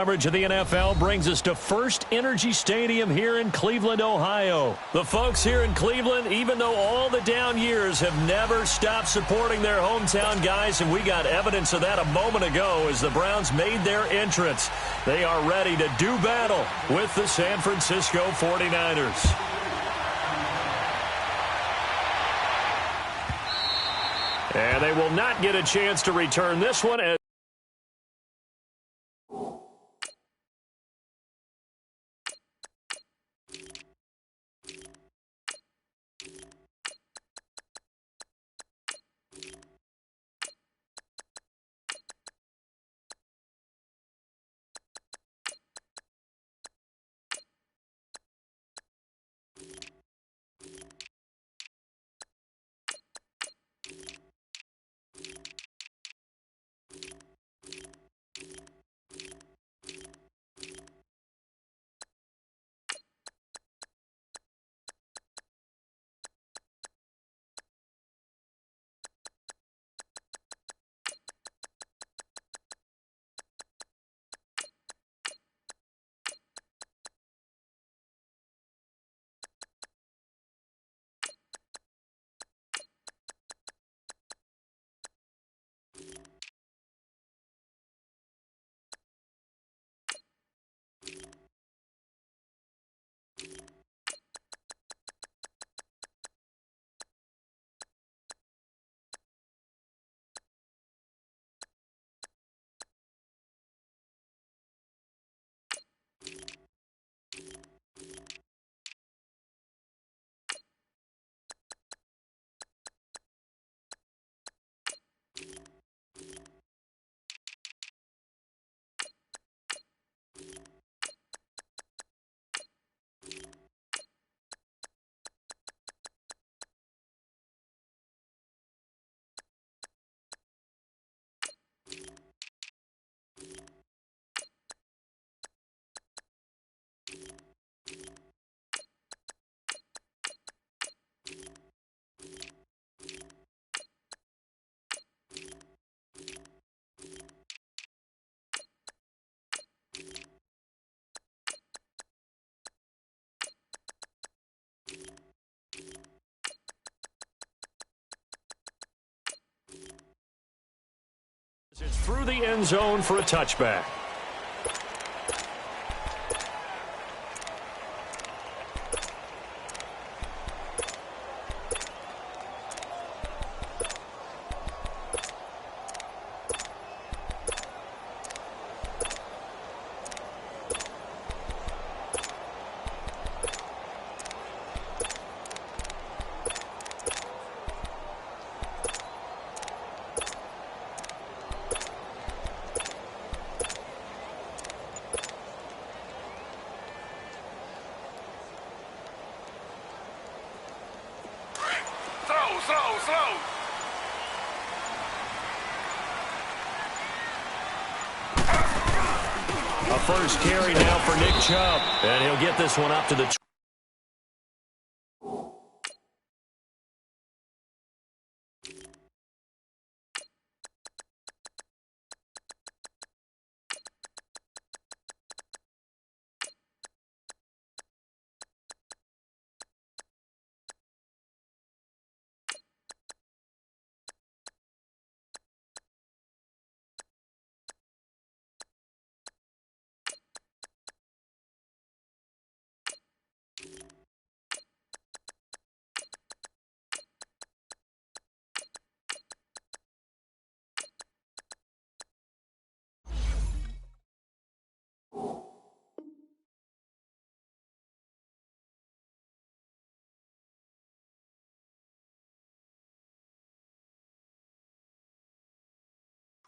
Coverage of the NFL brings us to First Energy Stadium here in Cleveland, Ohio. The folks here in Cleveland, even though all the down years, have never stopped supporting their hometown guys, and we got evidence of that a moment ago as the Browns made their entrance. They are ready to do battle with the San Francisco 49ers. And they will not get a chance to return this one. It's through the end zone for a touchback. A first carry now for Nick Chubb, and he'll get this one up to the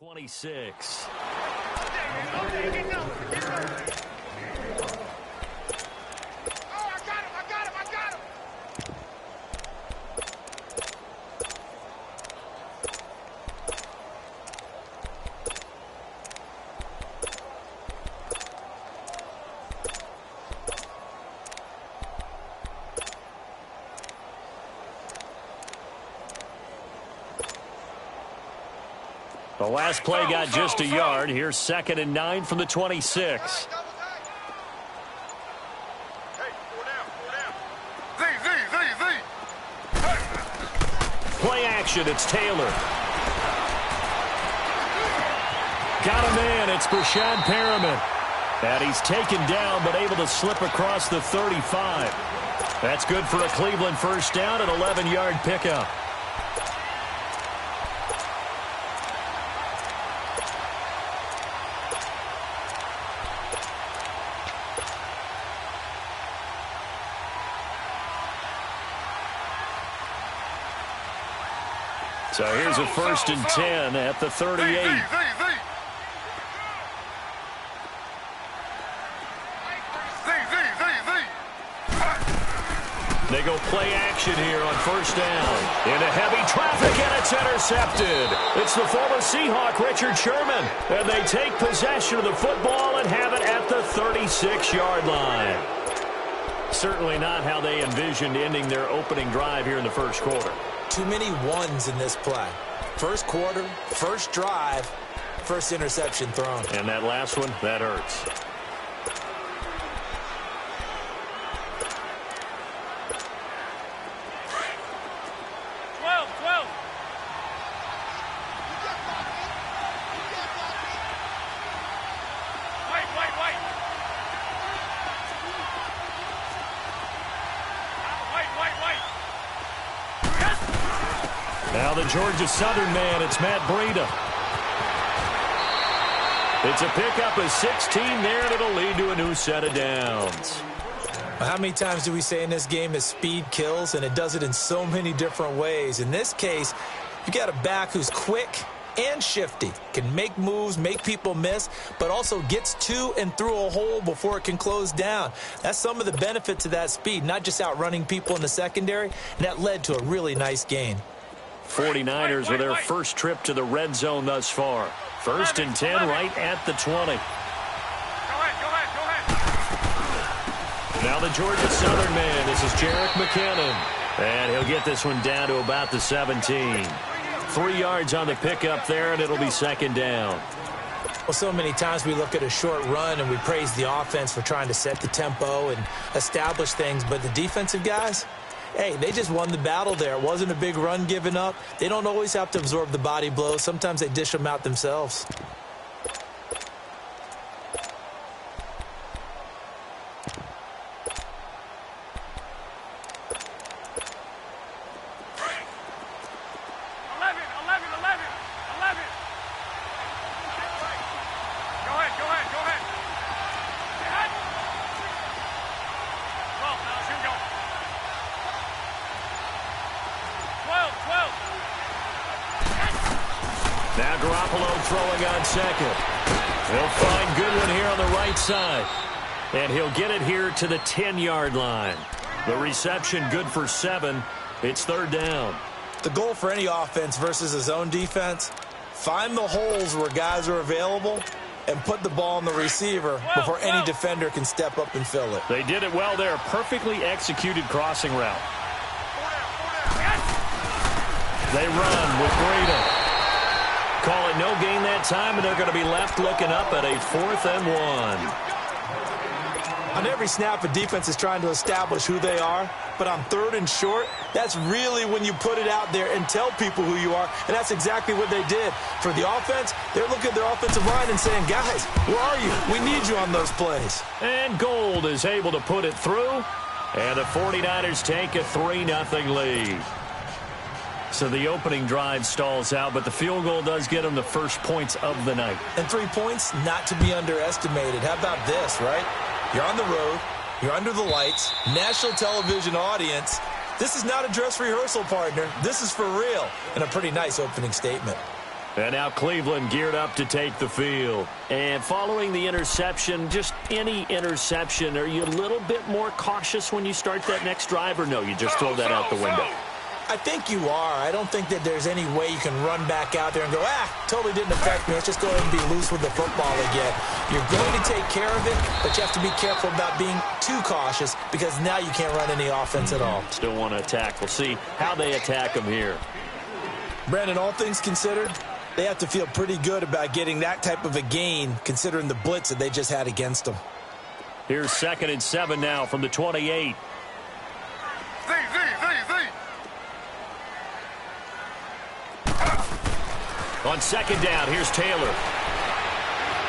26. The last play got just a yard. Here's 2nd and 9 from the 26. Play action, it's Taylor. Got a man, it's Brashad Perriman. And he's taken down, but able to slip across the 35. That's good for a Cleveland first down, an 11-yard pickup. So here's a 1st and 10 at the 38. They go play action here on 1st down. Into heavy traffic, and it's intercepted. It's the former Seahawk, Richard Sherman. And they take possession of the football and have it at the 36-yard line. Certainly not how they envisioned ending their opening drive here in the first quarter. Too many ones in this play. First quarter, first drive, first interception thrown. And that last one, that hurts. Now the Georgia Southern man, it's Matt Breida. It's a pickup of 16 there, and it'll lead to a new set of downs. How many times do we say in this game that speed kills, and it does it in so many different ways? In this case, you got a back who's quick and shifty, can make moves, make people miss, but also gets to and through a hole before it can close down. That's some of the benefits of that speed, not just outrunning people in the secondary, and that led to a really nice gain. 49ers with their first trip to the red zone thus far. 1st and 10 right at the 20. Go ahead. Now the Georgia Southern man, this is Jerick McKinnon. And he'll get this one down to about the 17. 3 yards on the pickup there, and it'll be 2nd down. Well, so many times we look at a short run and we praise the offense for trying to set the tempo and establish things, but the defensive guys, hey, they just won the battle there. It wasn't a big run given up. They don't always have to absorb the body blows. Sometimes they dish them out themselves. Now Garoppolo throwing on 2nd. He'll find Goodwin here on the right side. And he'll get it here to the 10-yard line. The reception good for 7. It's 3rd down. The goal for any offense versus a zone defense, find the holes where guys are available and put the ball on the receiver before any defender can step up and fill it. They did it well there. Perfectly executed crossing route. They run with Breida. Call it no gain that time, and they're going to be left looking up at a 4th and 1. On every snap, a defense is trying to establish who they are, but on 3rd and short, that's really when you put it out there and tell people who you are, and that's exactly what they did. For the offense, they're looking at their offensive line and saying, guys, where are you? We need you on those plays. And Gold is able to put it through, and the 49ers take a 3-0 lead. So the opening drive stalls out, but the field goal does get them the first points of the night. And 3 points, not to be underestimated. How about this, right? You're on the road. You're under the lights. National television audience. This is not a dress rehearsal, partner. This is for real. And a pretty nice opening statement. And now Cleveland geared up to take the field. And following the interception, just any interception, are you a little bit more cautious when you start that next drive, or no, you just throw that out the window? I think you are. I don't think that there's any way you can run back out there and go, totally didn't affect me. Let's just go ahead and be loose with the football again. You're going to take care of it, but you have to be careful about being too cautious because now you can't run any offense at all. Still want to attack. We'll see how they attack them here. Brandon, all things considered, They have to feel pretty good about getting that type of a gain, considering the blitz that they just had against them. Here's 2nd and 7 now from the 28. On 2nd down, here's Taylor.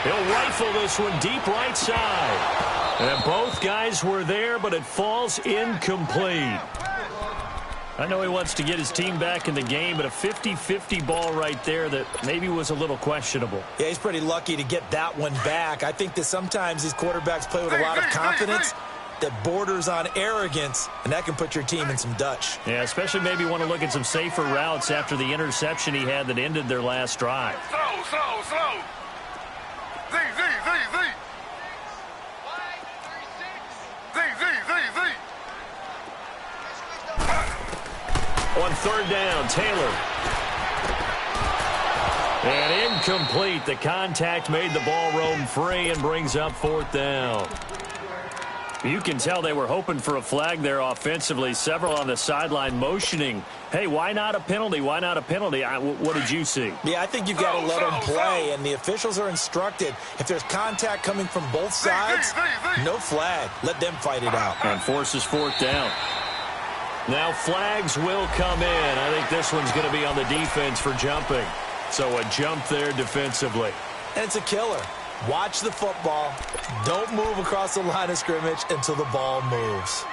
He'll rifle this one deep right side. And both guys were there, but it falls incomplete. I know he wants to get his team back in the game, but a 50-50 ball right there that maybe was a little questionable. Yeah, he's pretty lucky to get that one back. I think that sometimes these quarterbacks play with a lot of confidence that borders on arrogance, and that can put your team in some Dutch. Yeah, especially maybe want to look at some safer routes after the interception he had that ended their last drive. Slow. On 3rd down, Taylor. And incomplete. The contact made the ball roam free and brings up 4th down. You can tell they were hoping for a flag there offensively. Several on the sideline motioning, hey, why not a penalty? Why not a penalty? What did you see? Yeah, I think you've got to let them play, and the officials are instructed. If there's contact coming from both sides, no flag. Let them fight it out. And forces 4th down. Now flags will come in. I think this one's going to be on the defense for jumping. So a jump there defensively. And it's a killer. Watch the football. Don't move across the line of scrimmage until the ball moves.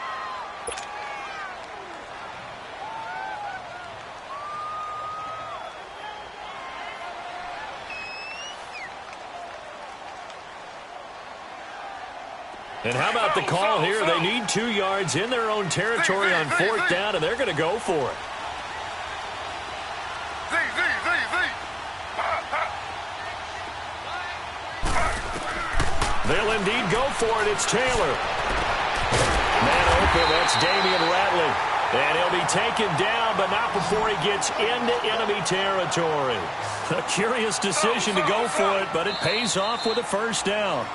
And how about the call here? They need 2 yards in their own territory on 4th down, and they're going to go for it. They'll indeed go for it. It's Taylor. Man open, that's Damian Ratley. And he'll be taken down, but not before he gets into enemy territory. A curious decision to go for it, but it pays off with a 1st down.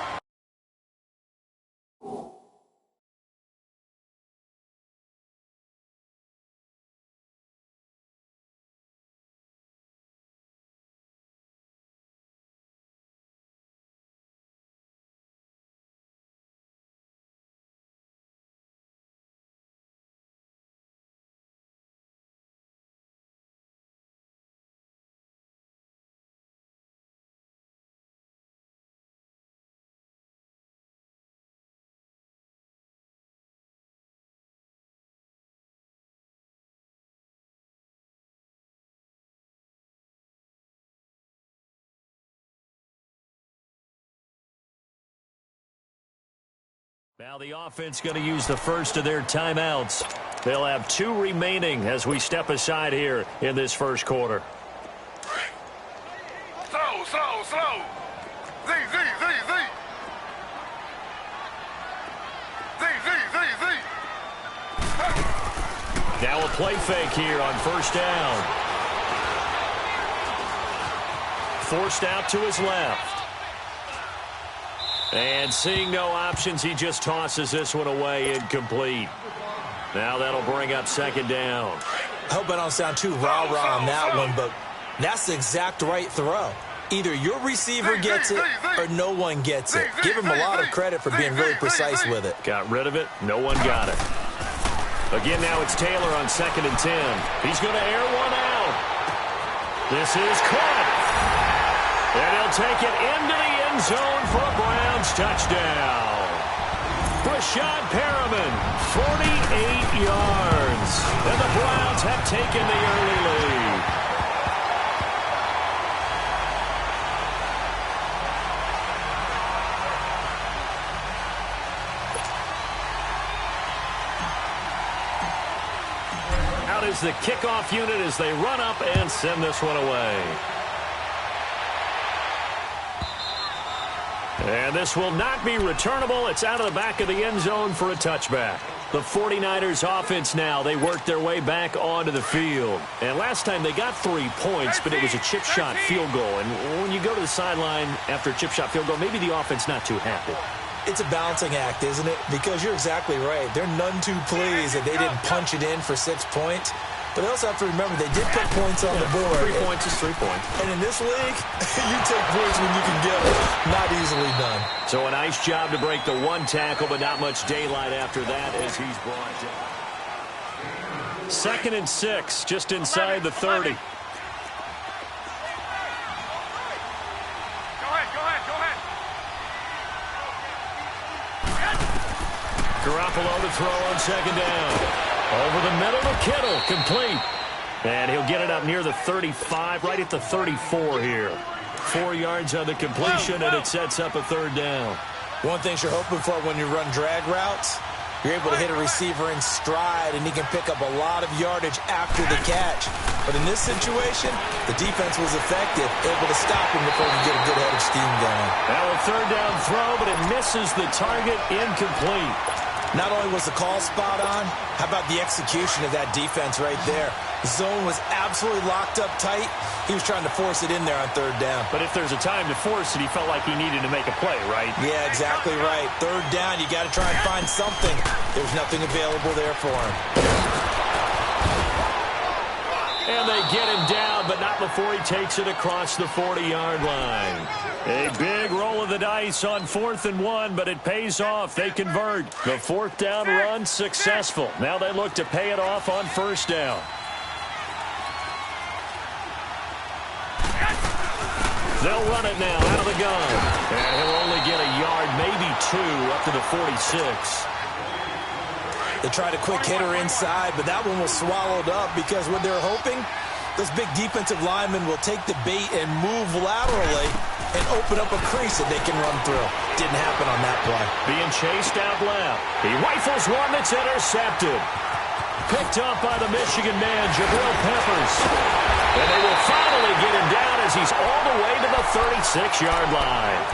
Now the offense going to use the first of their timeouts. They'll have 2 remaining as we step aside here in this first quarter. Slow. Z. Now a play fake here on 1st down. Forced out to his left. And seeing no options, he just tosses this one away, incomplete. Now that'll bring up 2nd down. I hope I don't sound too rah-rah on that one, but that's the exact right throw. Either your receiver gets it or no one gets it. Give him a lot of credit for being really precise with it. Got rid of it. No one got it. Again, now it's Taylor on 2nd and 10. He's going to air one out. This is caught. And he'll take it into the end zone for a Browns touchdown. Rashad Perriman, 48 yards. And the Browns have taken the early lead. Out is the kickoff unit as they run up and send this one away. And this will not be returnable. It's out of the back of the end zone for a touchback. The 49ers offense now, they work their way back onto the field. And last time they got 3 points, but it was a chip shot field goal. And when you go to the sideline after a chip shot field goal, maybe the offense not too happy. It's a balancing act, isn't it? Because you're exactly right. They're none too pleased that they didn't punch it in for 6 points. But they also have to remember they did put points on the board. 3 points is 3 points. And in this league, you take points when you can get them. Not easily done. So a nice job to break the one tackle, but not much daylight after that as he's brought down. 2nd and 6, just inside the 30. Go ahead. Garoppolo to throw on 2nd down. Over the middle to Kittle, complete. And he'll get it up near the 35, right at the 34 here. 4 yards on the completion, and it sets up a 3rd down. One thing you're hoping for when you run drag routes, you're able to hit a receiver in stride, and he can pick up a lot of yardage after the catch. But in this situation, the defense was effective, able to stop him before he get a good head of steam going. Now a 3rd down throw, but it misses the target, incomplete. Not only was the call spot on, how about the execution of that defense right there? The zone was absolutely locked up tight. He was trying to force it in there on 3rd down. But if there's a time to force it, he felt like he needed to make a play, right? Yeah, exactly right. 3rd down, you got to try and find something. There's nothing available there for him. And they get him down, but not before he takes it across the 40-yard line. A big roll of the dice on 4th and 1, but it pays off. They convert. The 4th down run successful. Now they look to pay it off on 1st down. They'll run it now out of the gun. And he'll only get a yard, maybe 2, up to the 46. They tried a quick hitter inside, but that one was swallowed up because what they're hoping, those big defensive linemen will take the bait and move laterally and open up a crease that they can run through. Didn't happen on that play. Being chased out left. He rifles one that's intercepted. Picked up by the Michigan man, Jabril Peppers. And they will finally get him down as he's all the way to the 36-yard line.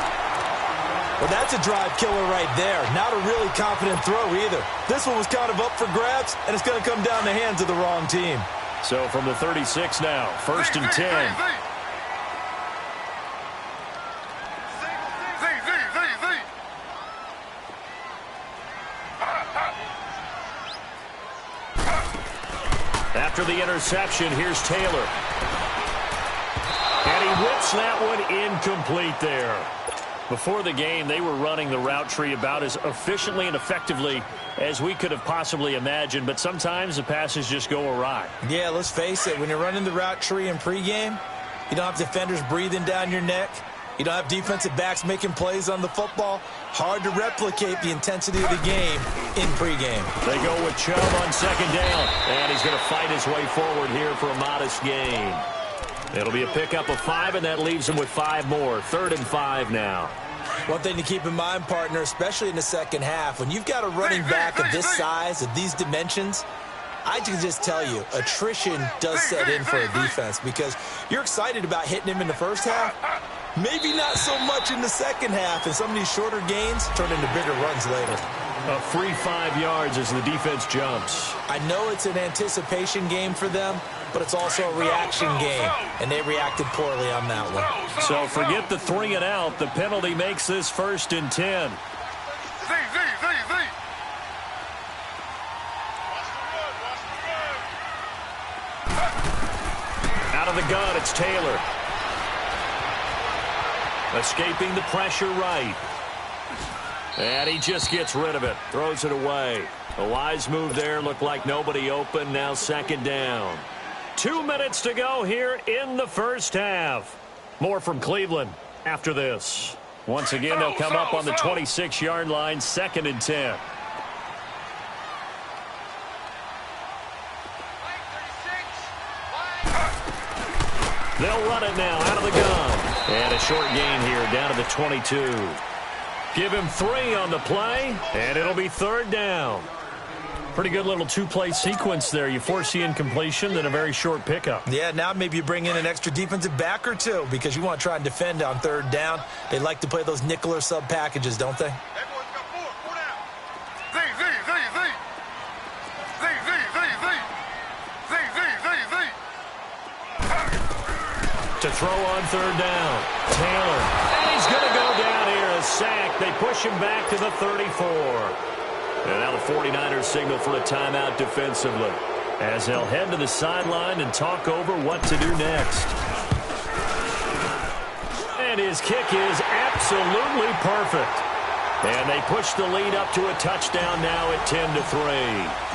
Well, that's a drive killer right there. Not a really confident throw either. This one was kind of up for grabs, and it's going to come down the hands of the wrong team. So from the 36 now, 1st and 10. After the interception, here's Taylor. And he whips that one incomplete there. Before the game, they were running the route tree about as efficiently and effectively as we could have possibly imagined, but sometimes the passes just go awry. Yeah, let's face it. When you're running the route tree in pregame, you don't have defenders breathing down your neck. You don't have defensive backs making plays on the football. Hard to replicate the intensity of the game in pregame. They go with Chubb on 2nd down, and he's going to fight his way forward here for a modest gain. It'll be a pickup of 5, and that leaves him with 5 more. 3rd and 5 now. One thing to keep in mind, partner, especially in the second half, when you've got a running back of this size, of these dimensions, I can just tell you, attrition does set in for a defense because you're excited about hitting him in the first half. Maybe not so much in the second half, and some of these shorter gains turn into bigger runs later. A free 5 yards as the defense jumps. I know it's an anticipation game for them, but it's also a reaction game, and they reacted poorly on that one. So forget the 3 and out. The penalty makes this 1st and 10. Out of the gun, it's Taylor. Escaping the pressure right. And he just gets rid of it. Throws it away. A wise move there. Looked like nobody open. Now 2nd down. 2 minutes to go here in the first half. More from Cleveland after this. Once again, they'll come up on the 26-yard line. 2nd and 10. They'll run it now out of the gun. And a short gain here down to the 22. Give him 3 on the play, and it'll be 3rd down. Pretty good little 2-play sequence there. You force the incompletion, then a very short pickup. Yeah, now maybe you bring in an extra defensive back or 2 because you want to try and defend on 3rd down. They like to play those nickel or sub packages, don't they? To throw on 3rd down. Taylor. And he's going to go down here. A sack. They push him back to the 34. And now the 49ers signal for a timeout defensively. as they'll head to the sideline and talk over what to do next. And his kick is absolutely perfect. And they push the lead up to a touchdown now at 10-3.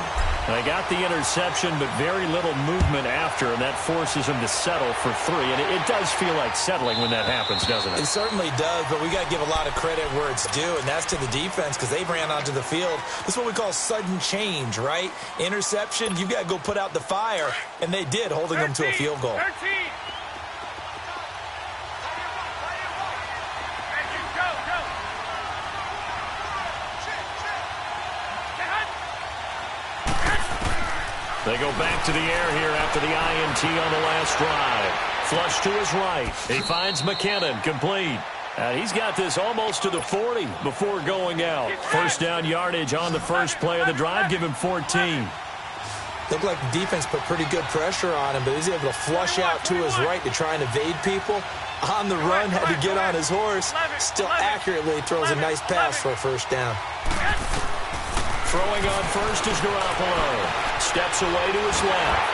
They got the interception, but very little movement after, and that forces them to settle for 3. And it does feel like settling when that happens, doesn't it? It certainly does, but we got to give a lot of credit where it's due, and that's to the defense because they ran onto the field. This is what we call sudden change, right? Interception, you've got to go put out the fire, and they did, holding them to a field goal. 13. They go back to the air here after the INT on the last drive. Flush to his right. He finds McKinnon, complete. He's got this almost to the 40 before going out. First down yardage on the first play of the drive. Give him 14. Looked like the defense put pretty good pressure on him, but he's able to flush out to his right to try and evade people. On the run, had to get on his horse. Still accurately throws a nice pass for a first down. Throwing on first is Garoppolo. Steps away to his left.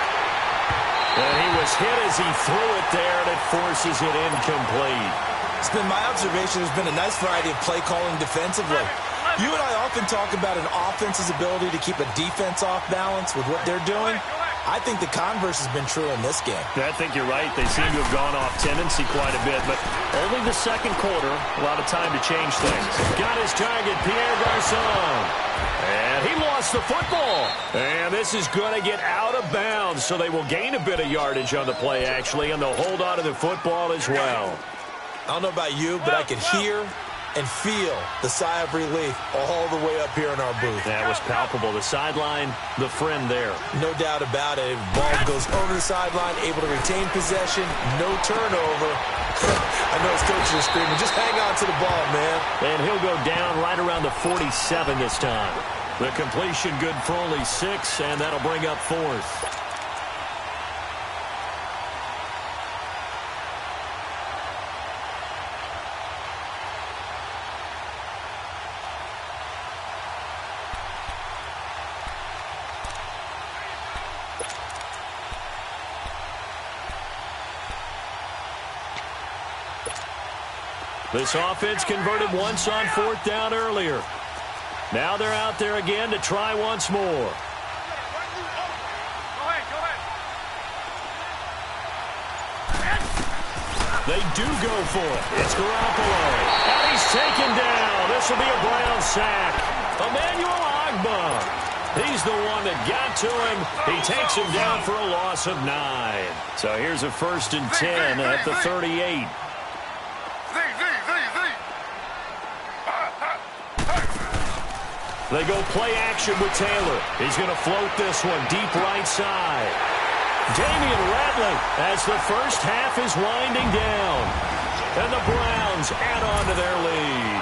And he was hit as he threw it there, and it forces it incomplete. It's been my observation there's been a nice variety of play calling defensively. You and I often talk about an offense's ability to keep a defense off balance with what they're doing. I think the converse has been true in this game. I think you're right. They seem to have gone off tendency quite a bit, but only the second quarter, a lot of time to change things. Got his target, Pierre Garçon. And he lost the football. And this is going to get out of bounds, so they will gain a bit of yardage on the play, actually, and they'll hold on to the football as well. I don't know about you, but I could hear and feel the sigh of relief all the way up here in our booth. That was palpable. The sideline, the friend there. No doubt about it. Ball goes over the sideline, able to retain possession, no turnover. I know his coaches are screaming, just hang on to the ball, man. And he'll go down right around the 47 this time. The completion good for only 6, and that'll bring up 4th. This offense converted once on 4th down earlier. Now they're out there again to try once more. Go ahead. They do go for it. It's Garoppolo. And he's taken down. This will be a Brown sack. Emmanuel Ogbah. He's the one that got to him. He takes him down for a loss of 9. So here's a 1st and 10 at the 38. They go play action with Taylor. He's going to float this one deep right side. Damian Radley as the first half is winding down. And the Browns add on to their lead.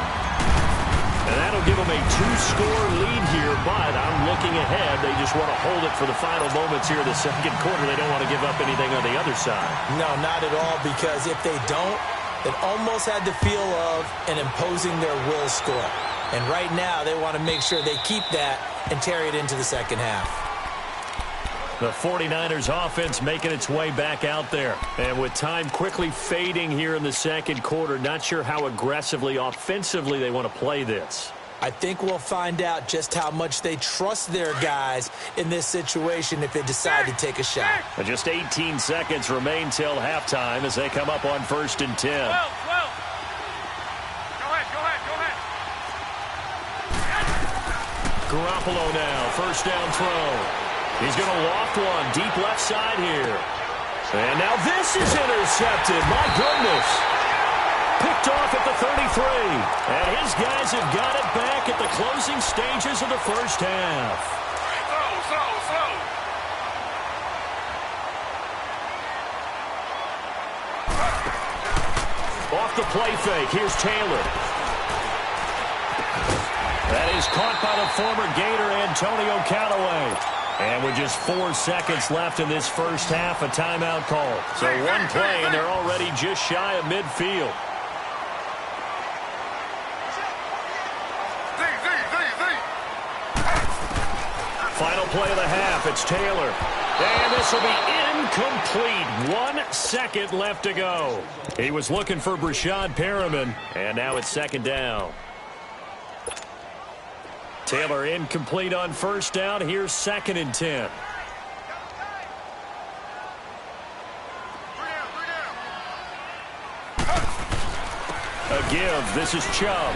And that'll give them a 2-score lead here, but I'm looking ahead. They just want to hold it for the final moments here in the second quarter. They don't want to give up anything on the other side. No, not at all, because if they don't, it almost had the feel of an imposing their will score. And right now, they want to make sure they keep that and carry it into the second half. The 49ers offense making its way back out there. And with time quickly fading here in the second quarter, not sure how aggressively, offensively they want to play this. I think we'll find out just how much they trust their guys in this situation if they decide to take a shot. But just 18 seconds remain till halftime as they come up on 1st and 10. 12. Garoppolo now, first down throw. He's going to loft one deep left side here. And now this is intercepted. My goodness. Picked off at the 33. And his guys have got it back at the closing stages of the first half. Slow. Off the play fake, here's Taylor. That is caught by the former Gator Antonio Callaway. And with just 4 seconds left in this first half, a timeout call. So one play, and they're already just shy of midfield. Final play of the half. It's Taylor. And this will be incomplete. 1 second left to go. He was looking for Brashad Perriman, and now it's second down. Taylor incomplete on first down. Here's 2nd and 10. A give. This is Chubb.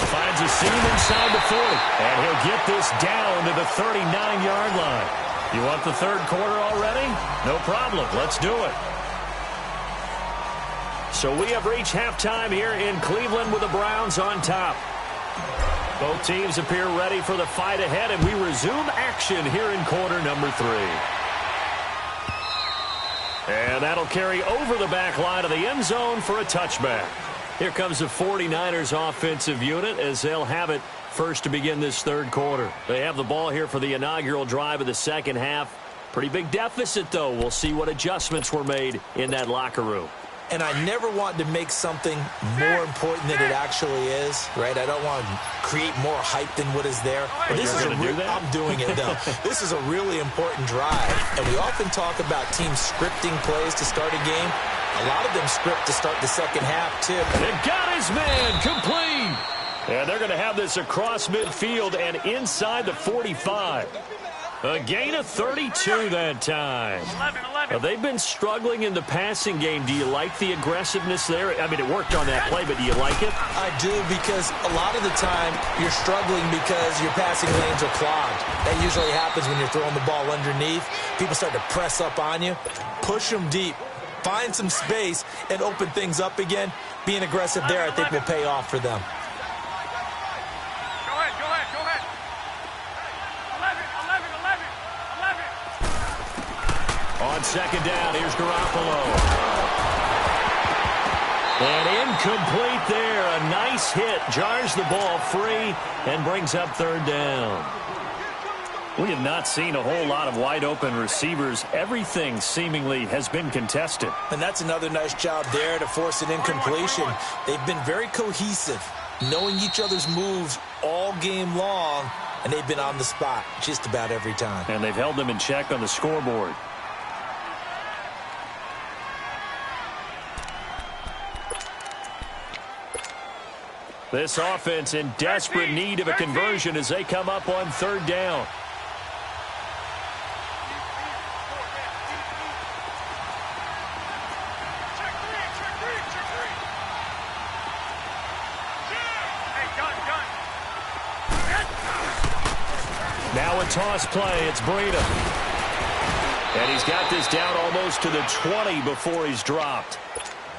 Finds a seam inside the 40. And he'll get this down to the 39-yard line. You want the third quarter already? No problem. Let's do it. So we have reached halftime here in Cleveland with the Browns on top. Both teams appear ready for the fight ahead, and we resume action here in quarter number 3. And that'll carry over the back line of the end zone for a touchback. Here comes the 49ers offensive unit as they'll have it first to begin this third quarter. They have the ball here for the inaugural drive of the second half. Pretty big deficit, though. We'll see what adjustments were made in that locker room. And I never want to make something more important than it actually is, right? I don't want to create more hype than what is there. But this is I'm doing it, though. This is a really important drive. And we often talk about teams scripting plays to start a game. A lot of them script to start the second half, too. They got his man complete. And they're going to have this across midfield and inside the 45. A gain of 32 that time. 11. They've been struggling in the passing game. Do you like the aggressiveness there? I mean, it worked on that play, but do you like it? I do, because a lot of the time you're struggling because your passing lanes are clogged. That usually happens when you're throwing the ball underneath. People start to press up on you. Push them deep. Find some space and open things up again. Being aggressive there, I think, will pay off for them. On second down, here's Garoppolo. And incomplete there. A nice hit. Jars the ball free and brings up third down. We have not seen a whole lot of wide-open receivers. Everything seemingly has been contested. And that's another nice job there to force an incompletion. They've been very cohesive, knowing each other's moves all game long, and they've been on the spot just about every time. And they've held them in check on the scoreboard. This offense in desperate need of a conversion as they come up on third down. Now a toss play. It's Breida. And he's got this down almost to the 20 before he's dropped.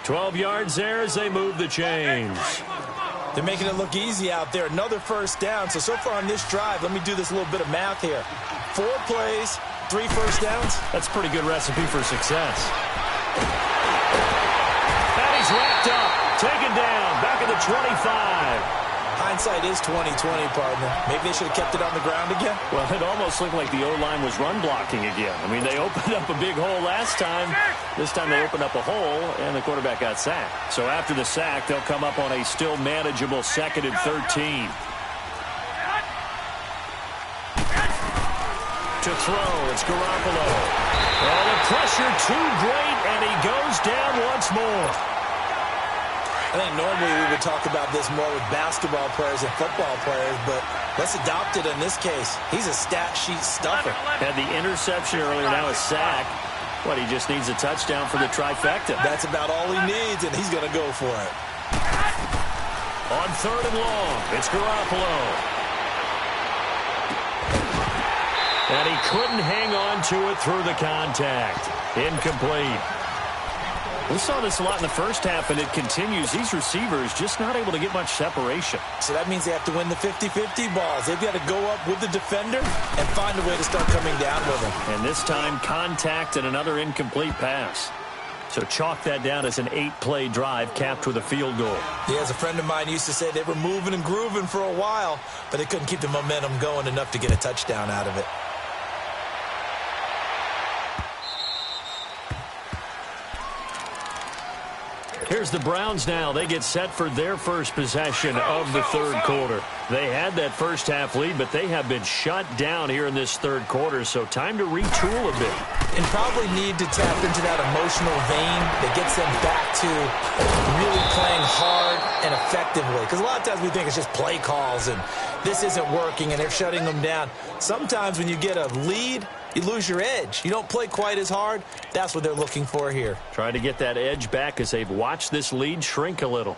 12 yards there as they move the chains. They're making it look easy out there. Another first down. So far on this drive, let me do this little bit of math here. 4 plays, 3 first downs. That's a pretty good recipe for success. And he's wrapped up. Taken down. Back at the 25. Hindsight is 20/20, partner. Maybe they should have kept it on the ground again. Well, it almost looked like the O-line was run blocking again. I mean, they opened up a big hole last time. This time they opened up a hole, and the quarterback got sacked. So after the sack, they'll come up on a still manageable 2nd and 13. To throw, it's Garoppolo. Oh, the pressure too great, and he goes down once more. I think normally we would talk about this more with basketball players and football players, but let's adopt it in this case. He's a stat sheet stuffer. Had the interception earlier, now a sack. What, he just needs a touchdown for the trifecta. That's about all he needs, and he's going to go for it. On third and long, it's Garoppolo. And he couldn't hang on to it through the contact. Incomplete. We saw this a lot in the first half, and it continues. These receivers just not able to get much separation. So that means they have to win the 50-50 balls. They've got to go up with the defender and find a way to start coming down with him. And this time, contact and another incomplete pass. So chalk that down as an 8-play drive capped with a field goal. Yeah, as a friend of mine used to say, they were moving and grooving for a while, but they couldn't keep the momentum going enough to get a touchdown out of it. here's the Browns now. They get set for their first possession of the third quarter. They had that first half lead, but they have been shut down here in this third quarter, so time to retool a bit. And probably need to tap into that emotional vein that gets them back to really playing hard and effectively. Because a lot of times we think it's just play calls and this isn't working and they're shutting them down. Sometimes when you get a lead, you lose your edge. You don't play quite as hard. That's what they're looking for here. Trying to get that edge back as they've watched this lead shrink a little.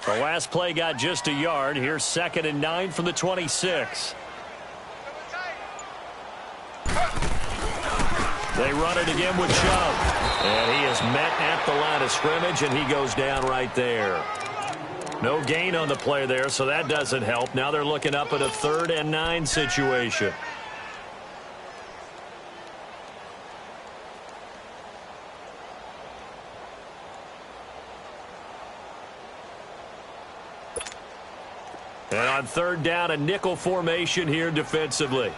The last play got just a yard. Here's 2nd and 9 from the 26. They run it again with Chubb. And he is met at the line of scrimmage, and he goes down right there. No gain on the play there, so that doesn't help. Now they're looking up at a 3rd and 9 situation. And on 3rd down, a nickel formation here defensively.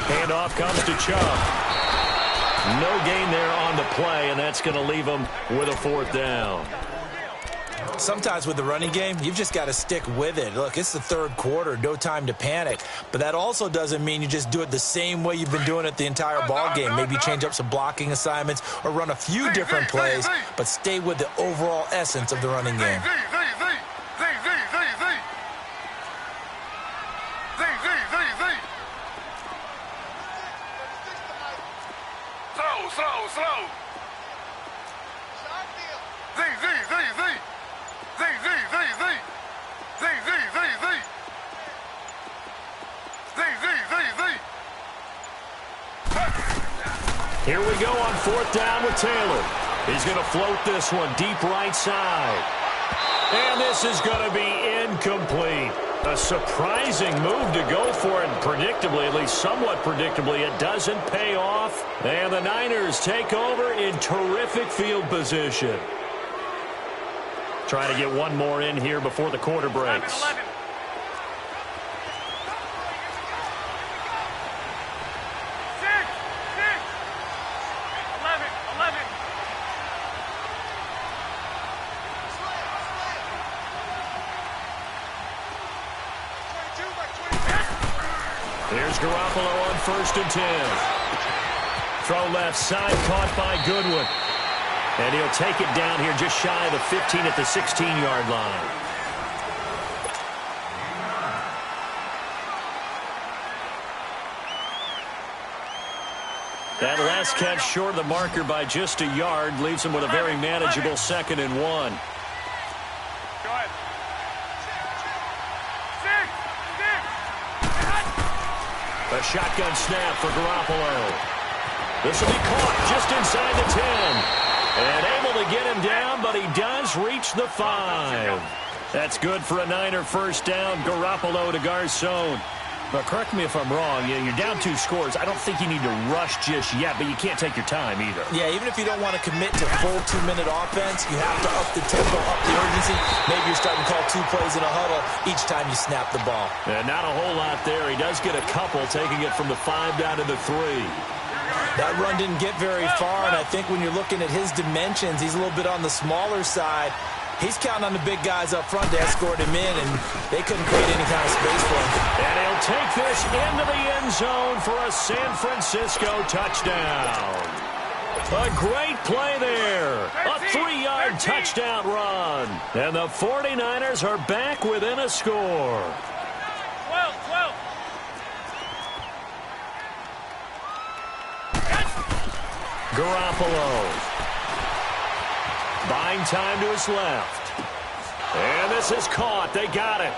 Handoff comes to Chubb. No gain there on the play, and that's going to leave him with a 4th down. Sometimes with the running game, you've just got to stick with it. Look, it's the third quarter, no time to panic. But that also doesn't mean you just do it the same way you've been doing it the entire ball game. Maybe change up some blocking assignments or run a few different plays, but stay with the overall essence of the running game. Here we go on 4th down with Taylor. He's going to float this one deep right side. And this is going to be incomplete. A surprising move to go for it. Predictably, at least somewhat predictably, it doesn't pay off. And the Niners take over in terrific field position. Trying to get one more in here before the quarter breaks. 11. Here's Garoppolo on 1st and 10. Throw left side, caught by Goodwin. And he'll take it down here just shy of the 15 at the 16-yard line. That last catch short of the marker by just a yard leaves him with a very manageable 2nd and 1. Go ahead. A shotgun snap for Garoppolo. This will be caught just inside the 10. And able to get him down, but he does reach the 5. That's good for a Niner 1st down. Garoppolo to Garcon. But correct me if I'm wrong. You're down 2 scores. I don't think you need to rush just yet, but you can't take your time either. Yeah, even if you don't want to commit to full 2-minute offense, you have to up the tempo, up the urgency. Maybe you're starting to call 2 plays in a huddle each time you snap the ball. And not a whole lot there. He does get a couple, taking it from the 5 down to the 3. That run didn't get very far, and I think when you're looking at his dimensions, he's a little bit on the smaller side. He's counting on the big guys up front to escort him in, and they couldn't create any kind of space for him. And he'll take this into the end zone for a San Francisco touchdown. A great play there. A 3-yard touchdown run. And the 49ers are back within a score. 12. Garoppolo. Buying time to his left. And this is caught. They got it.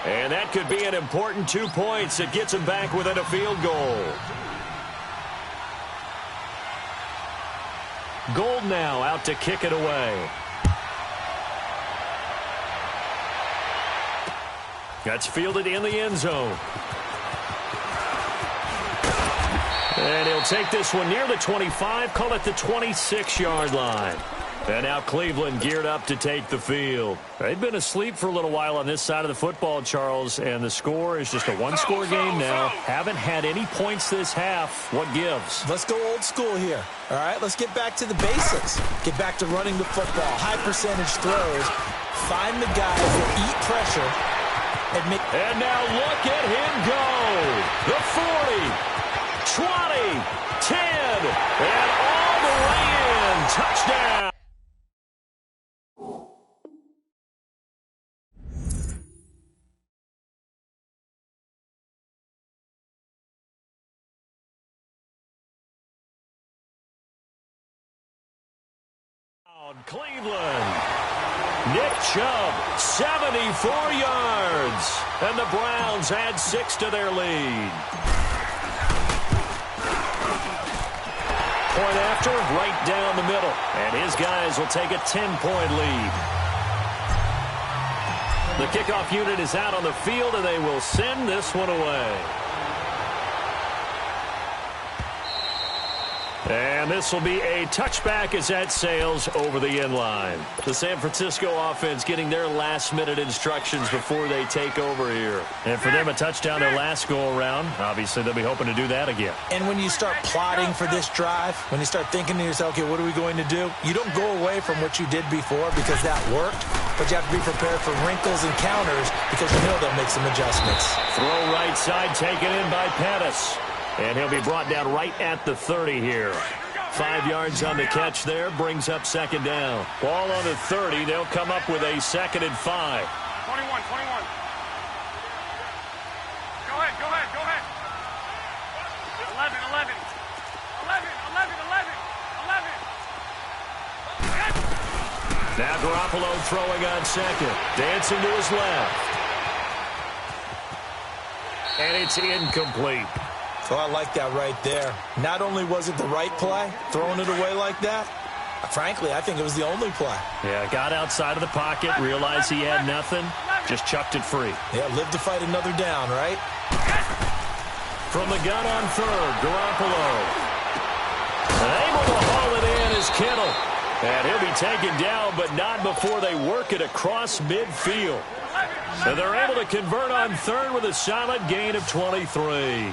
And that could be an important 2 points. It gets him back within a field goal. Gold now out to kick it away. That's fielded in the end zone. And he'll take this one near the 25, call it the 26-yard line. And now Cleveland geared up to take the field. They've been asleep for a little while on this side of the football, Charles, and the score is just a one-score game now. Haven't had any points this half. What gives? Let's go old school here. All right, let's get back to the basics. Get back to running the football, high percentage throws. Find the guys that eat pressure. And now look at him go. The 40, 20, 10, and all the way in. Touchdown. Cleveland. Nick Chubb, 74 yards. And the Browns add 6 to their lead. Point after, right down the middle. And his guys will take a 10-point lead. The kickoff unit is out on the field, and they will send this one away. And this will be a touchback as that sails over the end line. The San Francisco offense getting their last-minute instructions before they take over here. And for them, a touchdown their last go-around. Obviously, they'll be hoping to do that again. And when you start plotting for this drive, when you start thinking to yourself, okay, what are we going to do? You don't go away from what you did before because that worked, but you have to be prepared for wrinkles and counters because you know they'll make some adjustments. Throw right side taken in by Pettis. And he'll be brought down right at the 30 here. 5 yards on the catch there, brings up second down. Ball on the 30, they'll come up with a 2nd and 5. 21. Go ahead. 11. 11. Now Garoppolo throwing on second. Dancing to his left. And it's incomplete. So I like that right there. Not only was it the right play, throwing it away like that, frankly, I think it was the only play. Yeah, got outside of the pocket, realized he had nothing, just chucked it free. Yeah, live to fight another down, right? From the gun on third, Garoppolo. Able to haul it in is Kittle. And he'll be taken down, but not before they work it across midfield. So they're able to convert on third with a solid gain of 23.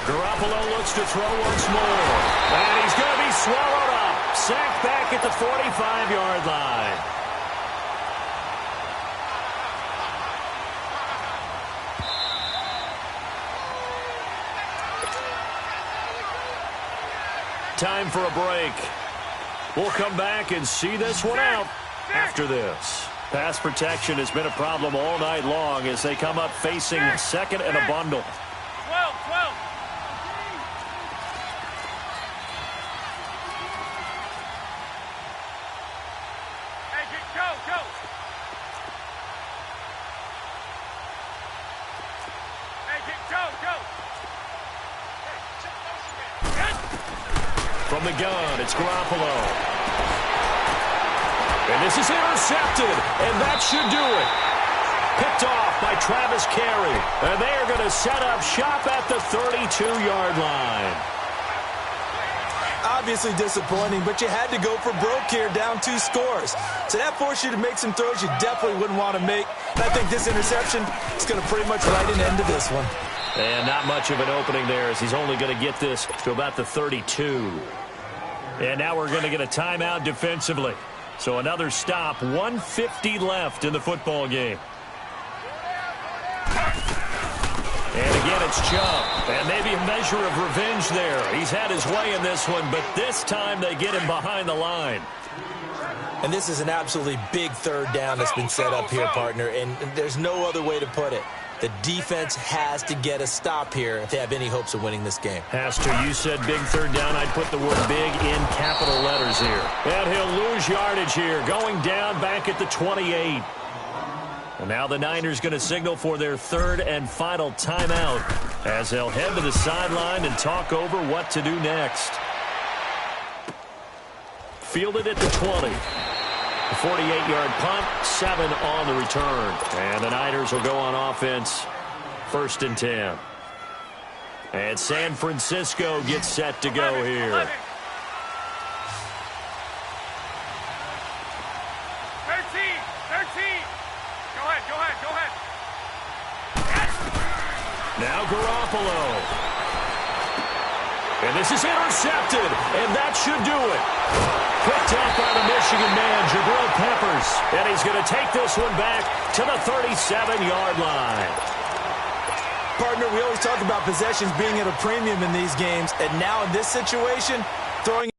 Garoppolo looks to throw once more. And he's going to be swallowed up. Sacked back at the 45-yard line. Time for a break. We'll come back and see this one out after this. Pass protection has been a problem all night long as they come up facing second and a bundle. 12. Go. From the gun, it's Garoppolo. And this is intercepted, and that should do it. Picked off by Travis Carey. And they are going to set up shop at the 32-yard line. Obviously disappointing, but you had to go for broke here, down 2 scores. So that forced you to make some throws you definitely wouldn't want to make. And I think this interception is going to pretty much write an end to this one. And not much of an opening there as he's only going to get this to about the 32. And now we're going to get a timeout defensively. So another stop, 1:50 left in the football game. And again, it's Chubb. And maybe a measure of revenge there. He's had his way in this one, but this time they get him behind the line. And this is an absolutely big third down that's been set up here, partner, and there's no other way to put it. The defense has to get a stop here if they have any hopes of winning this game. Has to. You said big third down. I'd put the word big in capital letters here. And he'll lose yardage here, going down back at the 28. And now the Niners going to signal for their third and final timeout as they'll head to the sideline and talk over what to do next. Fielded at the 20. A 48-yard punt, 7 on the return. And the Niners will go on offense, 1st and 10. And San Francisco gets set to go 11, here. 11. 13. Go ahead. Now Garoppolo. And this is intercepted, and that should do it. Picked up by the Michigan man, Jabril Peppers. And he's going to take this one back to the 37-yard line. Partner, we always talk about possessions being at a premium in these games, and now in this situation, throwing